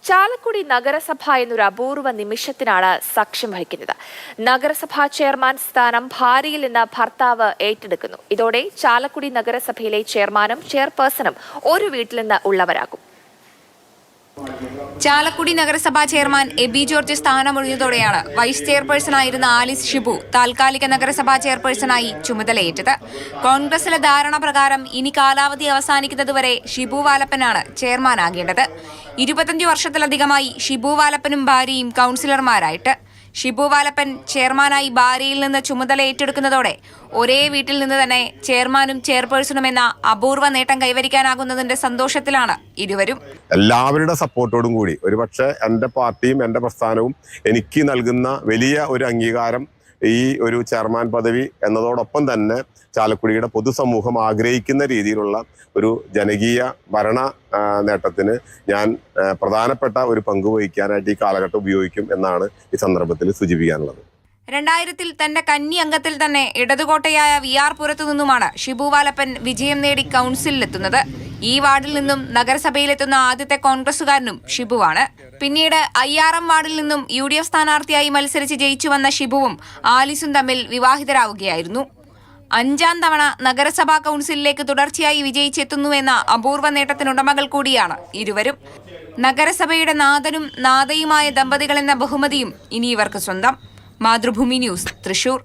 ചാലക്കുടി നഗരസഭ എന്നൊരു അപൂർവ നിമിഷത്തിനാണ് സാക്ഷ്യം വഹിക്കുന്നത്. നഗരസഭാ ചെയർമാൻ സ്ഥാനം ഭാര്യയിൽ നിന്ന് ഭർത്താവ് ഏറ്റെടുക്കുന്നു. ഇതോടെ ചാലക്കുടി നഗരസഭയിലെ ചെയർമാനും ചെയർപേഴ്സണും ഒരു വീട്ടിൽ നിന്ന് ഉള്ളവരാകും. ചാലക്കുടി നഗരസഭാ ചെയർമാൻ എബി ജോർജ് സ്ഥാനമൊഴിഞ്ഞതോടെയാണ് വൈസ് ചെയർപേഴ്സണായിരുന്ന ആലിസ് ഷിബു താൽക്കാലിക നഗരസഭാ ചെയർപേഴ്സണായി ചുമതലയേറ്റത്. കോൺഗ്രസിലെ ധാരണ പ്രകാരം ഇനി കാലാവധി അവസാനിക്കുന്നതുവരെ ഷിബു വാലപ്പനാണ് ചെയർമാനാകേണ്ടത്. 25 വർഷത്തിലധികമായി ഷിബു വാലപ്പനും ഭാര്യയും കൌൺസിലർമാരായിട്ട്. ഷിബു വാലപ്പൻ ചെയർമാനായി ഭാര്യയിൽ നിന്ന് ചുമതല ഏറ്റെടുക്കുന്നതോടെ ഒരേ വീട്ടിൽ നിന്ന് തന്നെ ചെയർമാനും ചെയർപേഴ്സണും എന്ന അപൂർവ നേട്ടം കൈവരിക്കാനാകുന്നതിന്റെ സന്തോഷത്തിലാണ് ഇരുവരും. എല്ലാവരുടെ സപ്പോർട്ടോടും കൂടി ഒരുപക്ഷെ എൻ്റെ പാർട്ടിയും എൻ്റെ പ്രസ്ഥാനവും എനിക്ക് നൽകുന്ന വലിയ ഒരു അംഗീകാരം ഈ ഒരു ചെയർമാൻ പദവി എന്നതോടൊപ്പം തന്നെ ചാലക്കുടിയുടെ പൊതുസമൂഹം ആഗ്രഹിക്കുന്ന രീതിയിലുള്ള ഒരു ജനകീയ ഭരണ നേട്ടത്തിന് ഞാൻ പ്രധാനപ്പെട്ട ഒരു പങ്ക് വഹിക്കാനായിട്ട് ഈ കാലഘട്ടം ഉപയോഗിക്കും എന്നാണ് ഈ സന്ദർഭത്തിൽ സൂചിപ്പിക്കാനുള്ളത്. 2000 തന്റെ കന്നി അംഗത്തിൽ തന്നെ ഇടതുകോട്ടയായ VR പുരത്തു നിന്നുമാണ് ഷിബു വാലപ്പൻ വിജയം നേടി കൌൺസിലെത്തുന്നത്. ഈ വാർഡിൽ നിന്നും നഗരസഭയിലെത്തുന്ന ആദ്യത്തെ കോൺഗ്രസുകാരനും ഷിബുവാണ്. പിന്നീട് IRM വാർഡിൽ നിന്നും UDF സ്ഥാനാർത്ഥിയായി മത്സരിച്ച് ജയിച്ചു വന്ന ഷിബുവും ആലിസും തമ്മിൽ വിവാഹിതരാവുകയായിരുന്നു. 5ാം തവണ നഗരസഭാ കൌൺസിലിലേക്ക് തുടർച്ചയായി വിജയിച്ചെത്തുന്നുവെന്ന അപൂർവ നേട്ടത്തിനുടമകൾ കൂടിയാണ് ഇരുവരും. നഗരസഭയുടെ നാഥനും നാഥയുമായ ദമ്പതികളെന്ന ബഹുമതിയും ഇനി ഇവർക്ക് സ്വന്തം. മാതൃഭൂമി ന്യൂസ്, തൃശൂർ.